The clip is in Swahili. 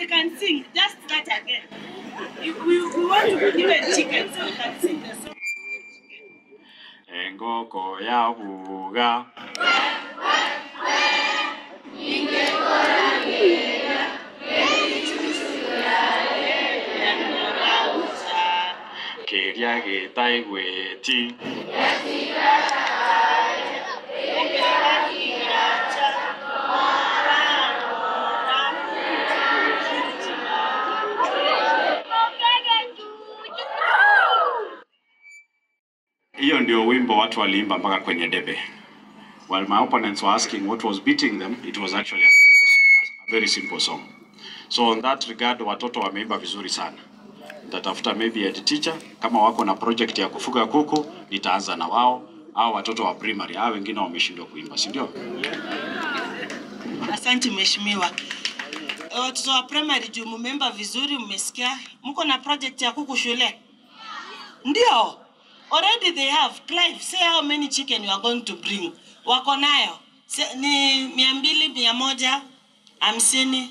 they can sing. Just start again. We want to give a chicken so we can sing the song. Engoko Yabuuga. Keria Gisairo. Hiyo ndio wimbo watu waliimba mpaka kwenye debe. While my opponents were asking what was beating them, it was actually a very simple song. So on that regard, watoto wameimba vizuri sana. Nitatafuta maybe a teacher kama wako na project ya kufuga kuku, nitaanza na wao au watoto wa primary, hao wengine wameshindwa kuimba, si ndio? Asante mheshimiwa. Watoto wa primary juu mmeimba vizuri, mmesikia. Mko na project ya kuku shule? Ndio. Already they have. Clive, say how many chicken you are going to bring. Wako nayo. Ni 200, 150.